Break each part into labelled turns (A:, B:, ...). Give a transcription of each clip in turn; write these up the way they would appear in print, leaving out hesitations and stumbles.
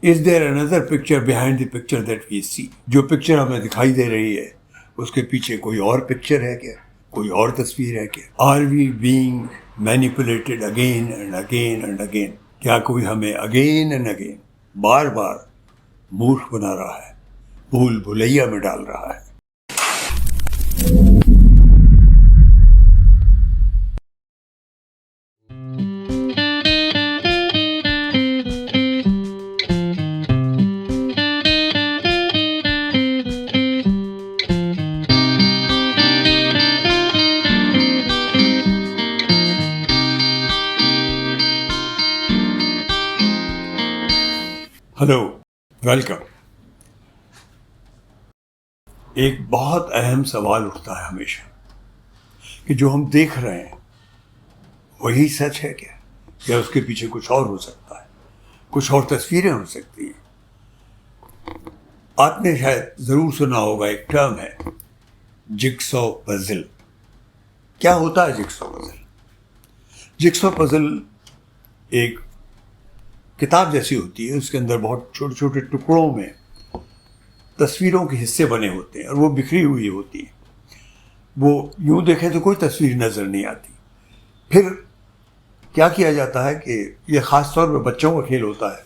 A: Is there another picture behind the picture that we see? जो picture हमें दिखाई दे रही है उसके पीछे कोई और पिक्चर है क्या? कोई और तस्वीर है क्या? Are we being manipulated again and again and again? क्या कोई हमें अगेन एंड अगेन बार बार मूर्ख बना रहा है, भूल भुलैया में डाल रहा है? Hello, welcome. एक बहुत अहम सवाल उठता है हमेशा कि जो हम देख रहे हैं वही सच है क्या, या उसके पीछे कुछ और हो सकता है, कुछ और तस्वीरें हो सकती हैं। आपने शायद ज़रूर सुना होगा, एक टर्म है जिगसॉ पजल। क्या होता है जिगसॉ पजल? जिगसॉ पजल एक किताब जैसी होती है, उसके अंदर बहुत छोटे छोटे टुकड़ों में तस्वीरों के हिस्से बने होते हैं और वो बिखरी हुई होती है। वो यूं देखें तो कोई तस्वीर नज़र नहीं आती। फिर क्या किया जाता है कि ये ख़ास तौर पर बच्चों का खेल होता है,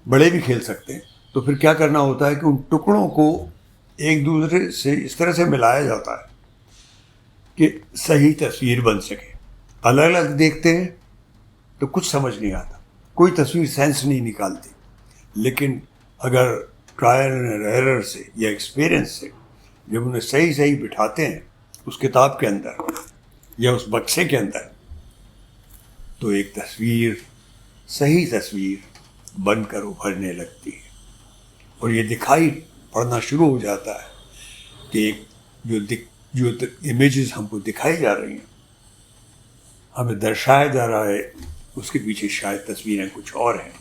A: बड़े भी खेल सकते हैं। तो फिर क्या करना होता है कि उन टुकड़ों को एक दूसरे से इस तरह से मिलाया जाता है कि सही तस्वीर बन सके। अलग अलग देखते हैं तो कुछ समझ नहीं आता, कोई तस्वीर सेंस नहीं निकालती। लेकिन अगर ट्रायल एंड एरर से या एक्सपीरियंस से जब उन्हें सही सही बिठाते हैं उस किताब के अंदर या उस बक्से के अंदर, तो एक तस्वीर, सही तस्वीर बनकर उभरने लगती है। और ये दिखाई पड़ना शुरू हो जाता है कि जो इमेजेस हमको दिखाई जा रही हैं, हमें दर्शाया जा रहा है, उसके पीछे शायद तस्वीरें कुछ और हैं,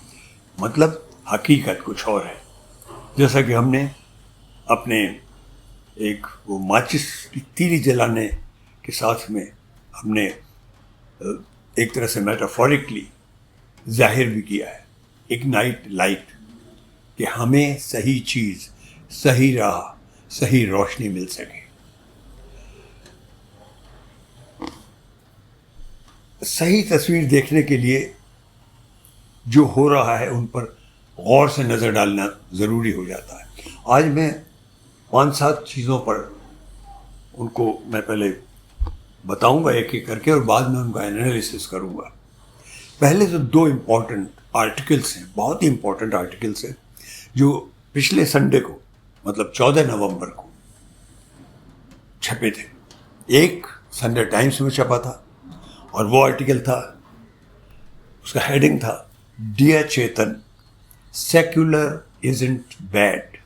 A: मतलब हकीकत कुछ और है। जैसा कि हमने अपने एक वो माचिस की तीली जलाने के साथ में हमने एक तरह से मेटाफोरिकली जाहिर भी किया है, इग्नाइट लाइट, कि हमें सही चीज़, सही राह, सही रोशनी मिल सके। सही तस्वीर देखने के लिए जो हो रहा है उन पर गौर से नज़र डालना ज़रूरी हो जाता है। आज मैं 5-7 चीज़ों पर उनको मैं पहले बताऊंगा एक एक करके, और बाद में उनका एनालिसिस करूंगा। पहले तो 2 इम्पॉर्टेंट आर्टिकल्स हैं, बहुत ही इम्पॉर्टेंट आर्टिकल्स हैं, जो पिछले संडे को, मतलब 14 नवंबर को छपे थे। एक संडे टाइम्स में छपा था और वो आर्टिकल था, उसका हेडिंग था dear Chetan, secular isn't bad,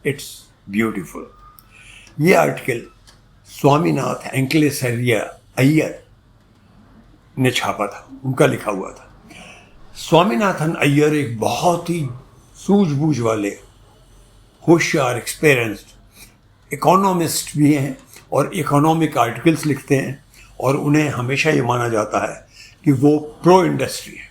A: it's beautiful. ये आर्टिकल स्वामीनाथ एंकलेसरिया अय्यर ने छापा था, उनका लिखा हुआ था। स्वामीनाथन अय्यर एक बहुत ही सूझबूझ वाले, होशियार, एक्सपीरियंस्ड इकोनॉमिस्ट भी हैं और इकोनॉमिक आर्टिकल्स लिखते हैं, और उन्हें हमेशा ये माना जाता है कि वो प्रो इंडस्ट्री है।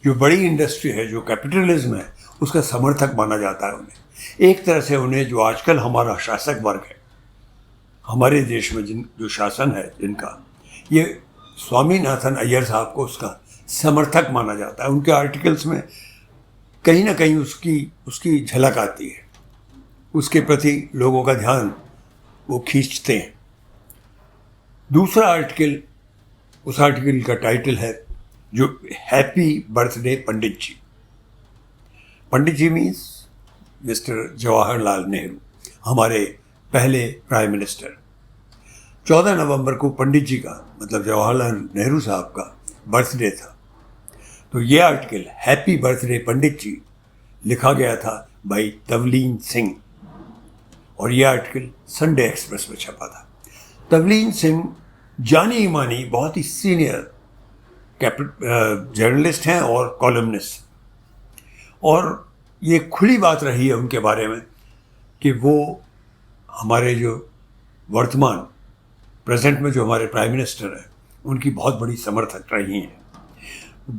A: जो बड़ी इंडस्ट्री है, जो कैपिटलिज्म है, उसका समर्थक माना जाता है उन्हें। एक तरह से उन्हें, जो आजकल हमारा शासक वर्ग है, हमारे देश में जो शासन है जिनका, ये स्वामीनाथन अय्यर साहब को उसका समर्थक माना जाता है। उनके आर्टिकल्स में कहीं ना कहीं उसकी झलक आती है, उसके प्रति लोगों का ध्यान वो खींचते हैं। दूसरा आर्टिकल, उस आर्टिकल का टाइटल है जो हैप्पी बर्थडे पंडित जी। पंडित जी मीन्स मिस्टर जवाहरलाल नेहरू, हमारे पहले प्राइम मिनिस्टर। 14 नवंबर को पंडित जी का, मतलब जवाहरलाल नेहरू साहब का बर्थडे था। तो ये आर्टिकल हैप्पी बर्थडे पंडित जी लिखा गया था भाई तवलीन सिंह, और ये आर्टिकल संडे एक्सप्रेस में छपा था। तवलीन सिंह जानी मानी बहुत ही सीनियर जर्नलिस्ट हैं और कॉलमनिस्ट, और ये खुली बात रही है उनके बारे में कि वो हमारे जो वर्तमान प्रेजेंट में जो हमारे प्राइम मिनिस्टर हैं, उनकी बहुत बड़ी समर्थक रही हैं,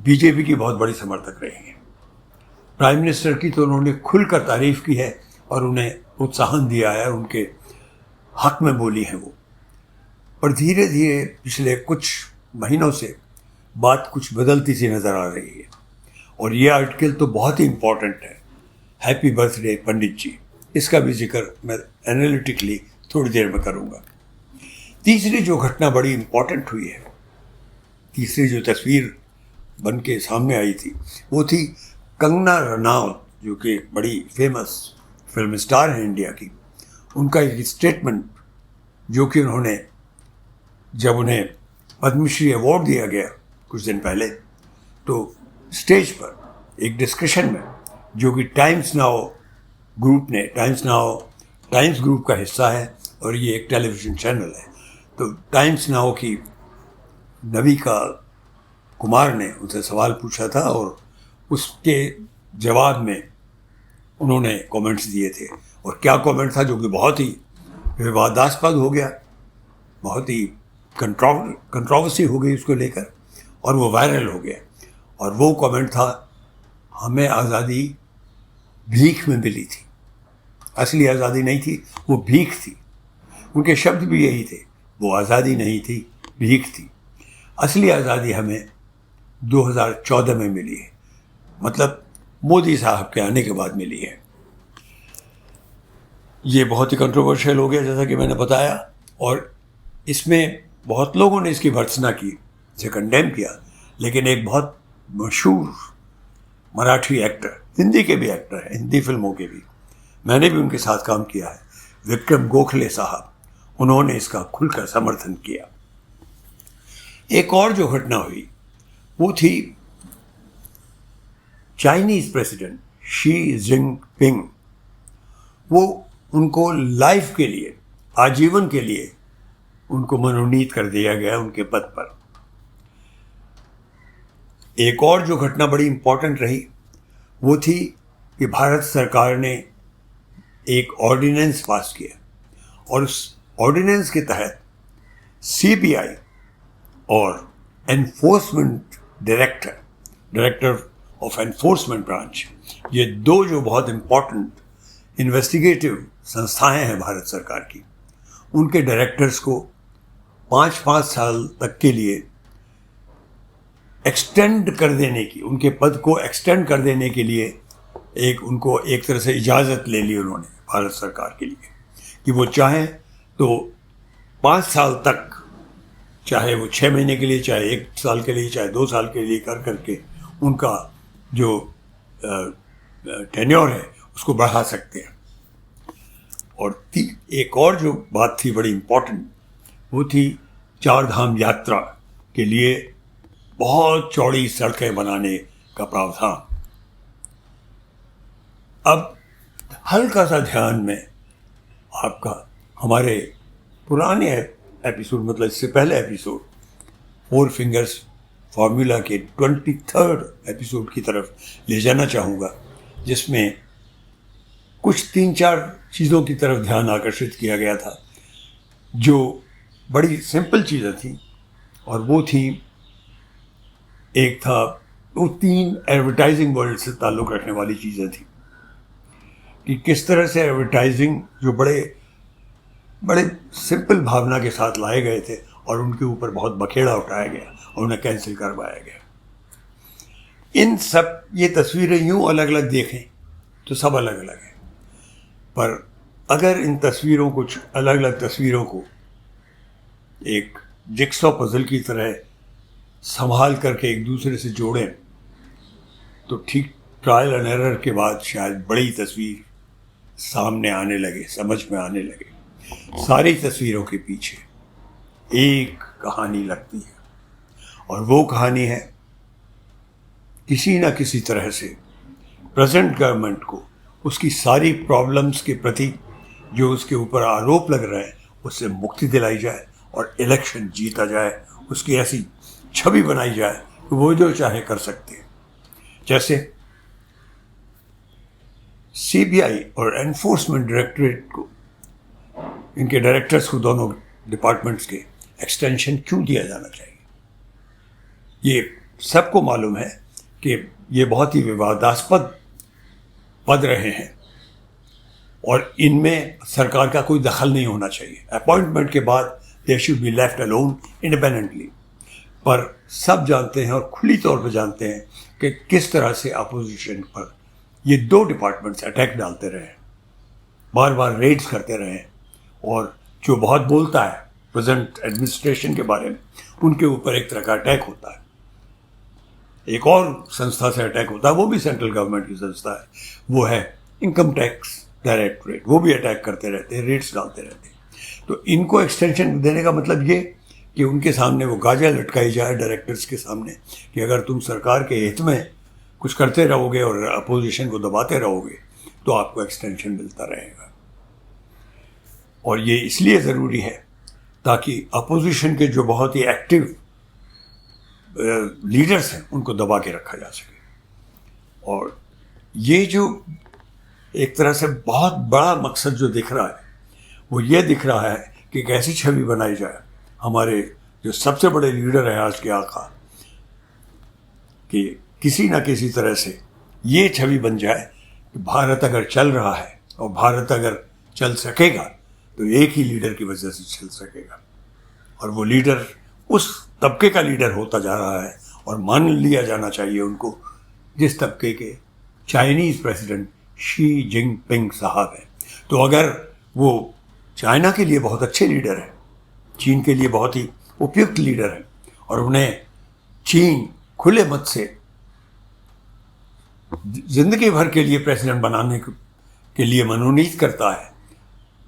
A: बीजेपी की बहुत बड़ी समर्थक रही हैं। प्राइम मिनिस्टर की तो उन्होंने खुलकर तारीफ की है और उन्हें प्रोत्साहन दिया है, उनके हक में बोली है वो। पर धीरे धीरे पिछले कुछ महीनों से बात कुछ बदलती सी नज़र आ रही है और ये आर्टिकल तो बहुत ही इम्पोर्टेंट है, हैप्पी बर्थडे पंडित जी। इसका भी जिक्र मैं एनालिटिकली थोड़ी देर में करूँगा। तीसरी जो घटना बड़ी इम्पोर्टेंट हुई है, तीसरी जो तस्वीर बन के सामने आई थी, वो थी कंगना रनावत, जो कि बड़ी फेमस फिल्म स्टार हैं इंडिया की। उनका एक स्टेटमेंट जो कि उन्होंने, जब उन्हें पद्मश्री अवार्ड दिया गया कुछ दिन पहले, तो स्टेज पर एक डिस्कशन में, जो कि टाइम्स ग्रुप का हिस्सा है और ये एक टेलीविज़न चैनल है, तो टाइम्स नाउ की नविका कुमार ने उनसे सवाल पूछा था और उसके जवाब में उन्होंने कमेंट्स दिए थे। और क्या कमेंट था, जो कि बहुत ही विवादास्पद हो गया, बहुत ही कंट्रोवर्सी हो गई उसको लेकर और वो वायरल हो गया। और वो कमेंट था, हमें आज़ादी भीख में मिली थी। असली आज़ादी नहीं थी, वो भीख थी। उनके शब्द भी यही थे, वो आज़ादी नहीं थी, भीख थी। असली आज़ादी हमें 2014 में मिली है, मतलब मोदी साहब के आने के बाद मिली है। ये बहुत ही कंट्रोवर्शियल हो गया, जैसा कि मैंने बताया, और इसमें बहुत लोगों ने इसकी भर्त्सना की, इसे कंडेम किया। लेकिन एक बहुत मशहूर मराठी एक्टर, हिंदी के भी एक्टर हैं, हिंदी फिल्मों के भी, मैंने भी उनके साथ काम किया है, विक्रम गोखले साहब, उन्होंने इसका खुलकर समर्थन किया। एक और जो घटना हुई वो थी चाइनीज़ प्रेसिडेंट शी जिनपिंग। वो उनको लाइफ के लिए, आजीवन के लिए उनको मनोनीत कर दिया गया उनके पद पर। एक और जो घटना बड़ी इम्पोर्टेंट रही वो थी कि भारत सरकार ने एक ऑर्डिनेंस पास किया और उस ऑर्डिनेंस के तहत सीबीआई और enforcement director of enforcement branch, ये दो जो बहुत इम्पोर्टेंट इन्वेस्टिगेटिव संस्थाएं हैं भारत सरकार की, उनके डायरेक्टर्स को 5-5 साल तक के लिए एक्सटेंड कर देने की, उनके पद को एक्सटेंड कर देने के लिए उनको एक तरह से इजाज़त ले ली उन्होंने भारत सरकार के लिए कि वो चाहें तो 5 साल तक, चाहे वो 6 महीने के लिए, चाहे 1 साल के लिए, चाहे 2 साल के लिए करके उनका जो टेन्योर है उसको बढ़ा सकते हैं। और एक और जो बात थी बड़ी इम्पोर्टेंट, वो थी 4 धाम यात्रा के लिए बहुत चौड़ी सड़कें बनाने का प्रावधान। अब हल्का सा ध्यान में आपका हमारे पुराने एपिसोड, मतलब इससे पहले एपिसोड 4 फिंगर्स फार्मूला के 23rd एपिसोड की तरफ ले जाना चाहूँगा, जिसमें कुछ 3-4 चीज़ों की तरफ ध्यान आकर्षित किया गया था जो बड़ी सिंपल चीज़ें थी। और वो थी, एक था वो 3 एडवर्टाइजिंग वर्ल्ड से ताल्लुक़ रखने वाली चीज़ें थी कि किस तरह से एडवर्टाइजिंग जो बड़े सिंपल भावना के साथ लाए गए थे और उनके ऊपर बहुत बखेड़ा उठाया गया और उन्हें कैंसिल करवाया गया। इन सब ये तस्वीरें यूँ अलग अलग देखें तो सब अलग अलग हैं, पर अगर इन तस्वीरों, कुछ अलग अलग तस्वीरों को एक जिक्सॉ पजल की तरह संभाल करके एक दूसरे से जोड़ें तो ठीक ट्रायल एंड एरर के बाद शायद बड़ी तस्वीर सामने आने लगे, समझ में आने लगे। सारी तस्वीरों के पीछे एक कहानी लगती है और वो कहानी है किसी न किसी तरह से प्रेजेंट गवर्नमेंट को उसकी सारी प्रॉब्लम्स के प्रति जो उसके ऊपर आरोप लग रहे हैं उससे मुक्ति दिलाई जाए और इलेक्शन जीता जाए, उसकी ऐसी छवि बनाई जाए कि वो जो चाहे कर सकते हैं। जैसे सीबीआई और एनफोर्समेंट डायरेक्टरेट को, इनके डायरेक्टर्स को, दोनों डिपार्टमेंट्स के एक्सटेंशन क्यों दिया जाना चाहिए? ये सबको मालूम है कि ये बहुत ही विवादास्पद पद रहे हैं और इनमें सरकार का कोई दखल नहीं होना चाहिए। अपॉइंटमेंट के बाद they should be left alone independently. पर सब जानते हैं और खुली तौर पर जानते हैं कि किस तरह से अपोजिशन पर ये दो डिपार्टमेंट्स अटैक डालते रहे, बार बार रेड्स करते रहे, और जो बहुत बोलता है प्रेजेंट एडमिनिस्ट्रेशन के बारे में, उनके ऊपर एक तरह का अटैक होता है। एक और संस्था से अटैक होता है, वो भी सेंट्रल गवर्नमेंट की संस्था है, वो है इनकम टैक्स डायरेक्टरेट। वो भी अटैक करते रहते हैं, रेट्स डालते रहते हैं। तो इनको एक्सटेंशन देने का मतलब ये कि उनके सामने वो गाजा लटकाई जाए डायरेक्टर्स के सामने कि अगर तुम सरकार के हित में कुछ करते रहोगे और अपोजिशन को दबाते रहोगे तो आपको एक्सटेंशन मिलता रहेगा। और ये इसलिए ज़रूरी है ताकि अपोजिशन के जो बहुत ही एक्टिव लीडर्स हैं उनको दबा के रखा जा सके। और ये जो एक तरह से बहुत बड़ा मकसद जो दिख रहा है वो ये दिख रहा है कि कैसी छवि बनाई जाए हमारे जो सबसे बड़े लीडर हैं आज के आका, कि किसी ना किसी तरह से ये छवि बन जाए कि भारत अगर चल रहा है और भारत अगर चल सकेगा तो एक ही लीडर की वजह से चल सकेगा, और वो लीडर उस तबके का लीडर होता जा रहा है और मान लिया जाना चाहिए उनको जिस तबके के चाइनीज़ प्रेसिडेंट शी जिनपिंग साहब हैं। तो अगर वो चाइना के लिए बहुत अच्छे लीडर हैं, चीन के लिए बहुत ही उपयुक्त लीडर हैं, और उन्हें चीन खुले मत से जिंदगी भर के लिए प्रेसिडेंट बनाने के लिए मनोनीत करता है,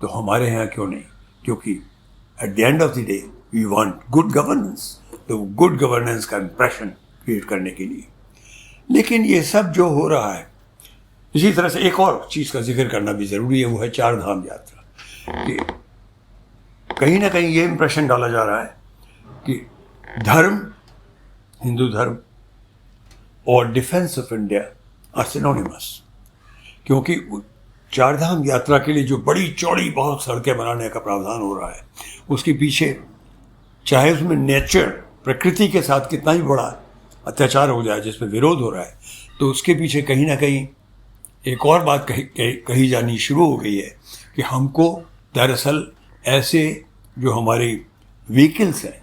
A: तो हमारे यहाँ क्यों नहीं? क्योंकि at the end of the day we want good governance, तो गुड गवर्नेंस का इंप्रेशन क्रिएट करने के लिए। लेकिन ये सब जो हो रहा है, इसी तरह से एक और चीज़ का जिक्र करना भी ज़रूरी है, वो है चार धाम यात्रा। कि कहीं ना कहीं ये इंप्रेशन डाला जा रहा है कि धर्म, हिंदू धर्म और defence of India are synonymous, क्योंकि चार धाम यात्रा के लिए जो बड़ी चौड़ी बहुत सड़कें बनाने का प्रावधान हो रहा है, उसके पीछे चाहे उसमें नेचर, प्रकृति के साथ कितना ही बड़ा अत्याचार हो जाए जिसमें विरोध हो रहा है, तो उसके पीछे कहीं ना कहीं एक और बात कही जानी शुरू हो गई है कि हमको दरअसल ऐसे जो हमारी व्हीकल्स हैं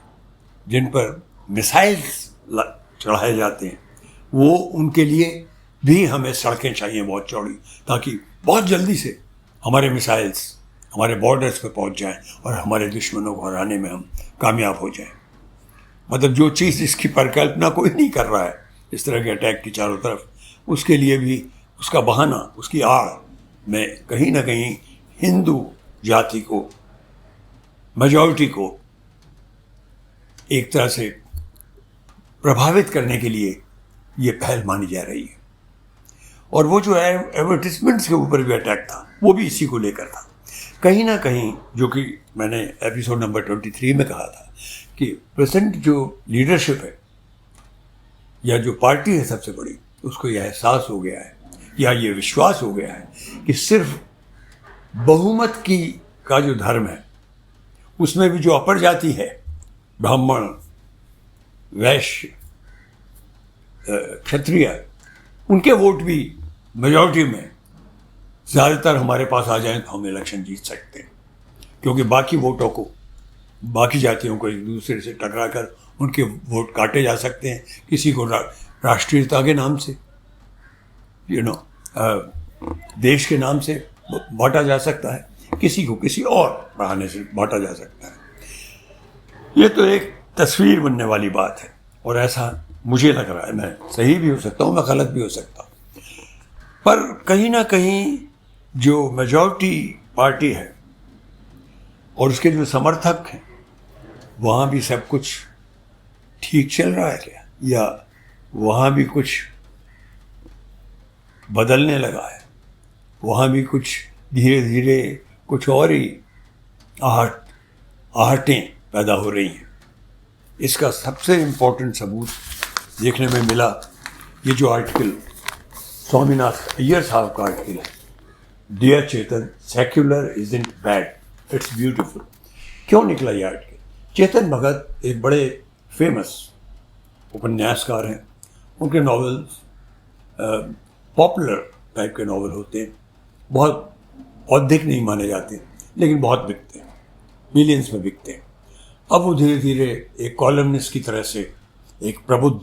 A: जिन पर मिसाइल्स चढ़ाए जाते हैं, वो उनके लिए भी हमें सड़कें चाहिए बहुत चौड़ी, ताकि बहुत जल्दी से हमारे मिसाइल्स हमारे बॉर्डर्स पर पहुंच जाएं और हमारे दुश्मनों को हराने में हम कामयाब हो जाएं। मतलब जो चीज़ जिसकी परिकल्पना कोई नहीं कर रहा है इस तरह के अटैक की चारों तरफ, उसके लिए भी उसका बहाना, उसकी आड़ में कहीं ना कहीं हिंदू जाति को, मेजॉरिटी को एक तरह से प्रभावित करने के लिए ये पहल मानी जा रही है। और वो जो एडवर्टिजमेंट्स के ऊपर भी अटैक था, वो भी इसी को लेकर था कहीं ना कहीं, जो कि मैंने एपिसोड नंबर 23 में कहा था कि प्रेजेंट जो लीडरशिप है या जो पार्टी है सबसे बड़ी, उसको यह एहसास हो गया है या ये विश्वास हो गया है कि सिर्फ बहुमत का जो धर्म है उसमें भी जो अपर जाति है, ब्राह्मण, वैश्य, क्षत्रिय, उनके वोट भी मेजॉरिटी में ज़्यादातर हमारे पास आ जाएं तो हम इलेक्शन जीत सकते हैं, क्योंकि बाकी वोटों को, बाकी जातियों को एक दूसरे से टकरा कर उनके वोट काटे जा सकते हैं। किसी को राष्ट्रीयता के नाम से, देश के नाम से बांटा जा सकता है, किसी को किसी और बहाने से बांटा जा सकता है। ये तो एक तस्वीर बनने वाली बात है, और ऐसा मुझे लग रहा है। मैं सही भी हो सकता हूँ, मैं गलत भी हो सकता हूँ, पर कहीं ना कहीं जो मेजॉरिटी पार्टी है और उसके जो समर्थक हैं, वहाँ भी सब कुछ ठीक चल रहा है क्या, या वहाँ भी कुछ बदलने लगा है, वहाँ भी कुछ धीरे धीरे कुछ और ही आहटें पैदा हो रही हैं। इसका सबसे इम्पोर्टेंट सबूत देखने में मिला, ये जो आर्टिकल स्वामीनाथ अय्यर साहब का आर्टिकल है, dear Chetan, secular isn't bad, it's beautiful. क्यों निकला ये आर्टिकल? चेतन भगत एक बड़े फेमस उपन्यासकार हैं, उनके नॉवेल्स पॉपुलर टाइप के नॉवल होते हैं, बहुत औद्धिक नहीं माने जाते, लेकिन बहुत बिकते हैं, मिलियंस में बिकते हैं। अब वो धीरे धीरे एक कॉलमनिस्ट की तरह से, एक प्रबुद्ध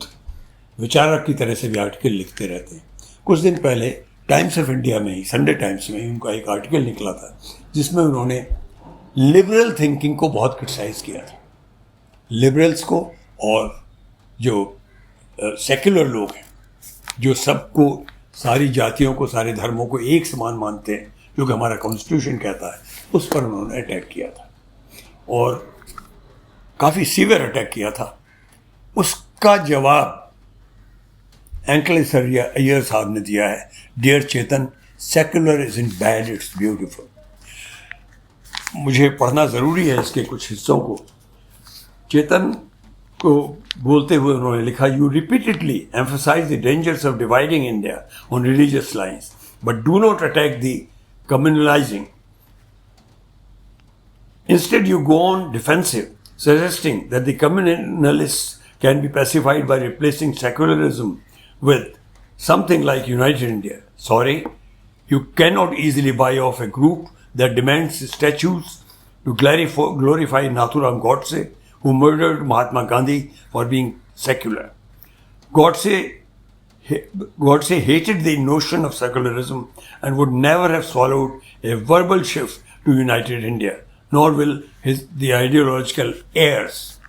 A: विचारक की तरह से भी आर्टिकल लिखते रहते हैं। कुछ दिन पहले टाइम्स ऑफ इंडिया में ही, संडे टाइम्स में ही उनका एक आर्टिकल निकला था जिसमें उन्होंने लिबरल थिंकिंग को बहुत क्रिटिसाइज किया था, लिबरल्स को और जो सेक्युलर लोग हैं, जो सबको, सारी जातियों को, सारे धर्मों को एक समान मानते हैं, जो कि हमारा कॉन्स्टिट्यूशन कहता है, उस पर उन्होंने अटैक किया था और काफ़ी सीवियर अटैक किया था। उसका जवाब एंकलेस अय्यर साहब ने दिया है, dear Chetan, secular is in bad, it's beautiful. मुझे पढ़ना ज़रूरी है इसके कुछ हिस्सों को। चेतन को बोलते हुए उन्होंने लिखा, you repeatedly emphasise the dangers of dividing India on religious lines, but do not attack the communalising. Instead, you go on defensive, suggesting that the communalists can be pacified by replacing secularism with something like United India. Sorry, you cannot easily buy off a group that demands statues to glorify Nathuram Godse, who murdered Mahatma Gandhi for being secular. Godse hated the notion of secularism and would never have swallowed a verbal shift to United India, nor will the ideological heirs.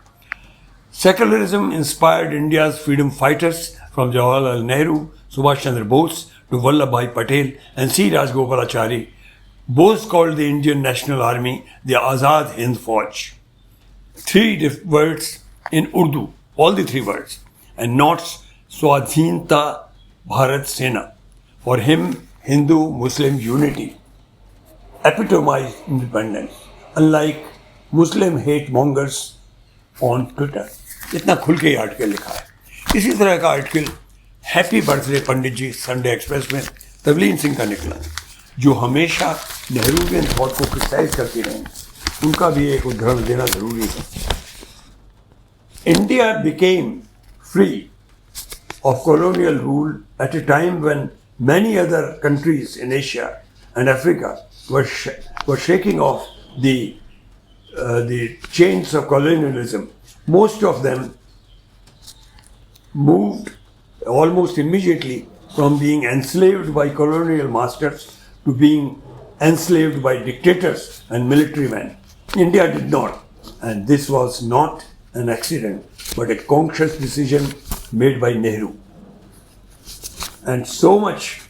A: Secularism inspired India's freedom fighters from Jawaharlal Nehru, Subhash Chandra Bose to Vallabhbhai Patel and C. Rajagopalachari. Bose called the Indian National Army the Azad Hind Fauj. Three words in Urdu, all the three words, and not Swadhinta Bharat Sena. For him, Hindu-Muslim unity epitomized independence, unlike Muslim hate mongers on Twitter. इतना खुल के article लिखा है। इसी तरह का article happy birthday पंडित जी Sunday express में तवलीन सिंह का निकला, जो हमेशा नेहरूवियन थॉट को क्रिटिसाइज करती रहे। उनका भी एक उदाहरण देना जरूरी है। India became free of colonial rule at a time when many other countries in Asia and Africa were shaking off the chains of colonialism. Most of them moved almost immediately from being enslaved by colonial masters to being enslaved by dictators and military men. India did not, and this was not an accident, but a conscious decision made by Nehru. And so much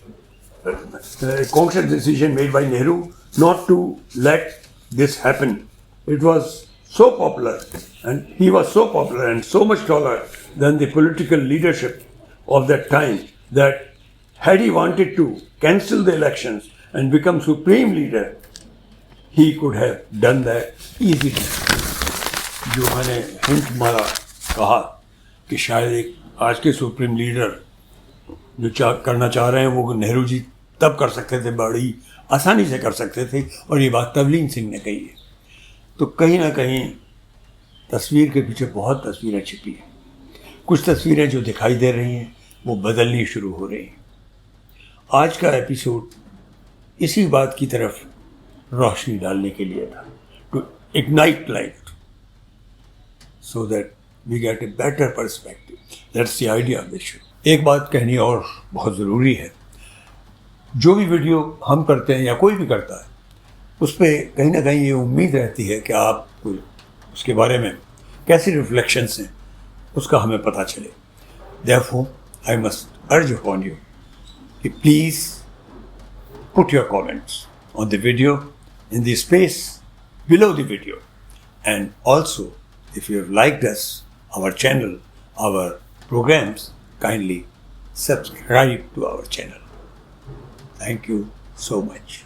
A: conscious decision made by Nehru not to let this happen. It was so popular, and he was so popular and so much taller than the political leadership of that time, that had he wanted to cancel the elections and become supreme leader, he could have done that easily. जो मैंने hint मारा, कहा कि शायद एक आज के supreme leader जो करना चाह रहे हैं वो नेहरू जी तब कर सकते थे, बड़ी आसानी से कर सकते थे, और ये बात तवलीन सिंह ने कही है। तो कहीं ना कहीं तस्वीर के पीछे बहुत तस्वीरें छिपी हैं। कुछ तस्वीरें जो दिखाई दे रही हैं वो बदलनी शुरू हो रही हैं। आज का एपिसोड इसी बात की तरफ रोशनी डालने के लिए था, to ignite light so that we get a better perspective. That's the idea of this show. एक बात कहनी और बहुत ज़रूरी है, जो भी वीडियो हम करते हैं या कोई भी करता है, उस पर कहीं ना कहीं ये उम्मीद रहती है कि आप उसके बारे में कैसी रिफ्लेक्शंस हैं उसका हमें पता चले। Therefore, I must urge upon you कि please put your comments on the video in the space below the video, and also if you have liked us, our channel, our programs, kindly subscribe to our channel. Thank you so much.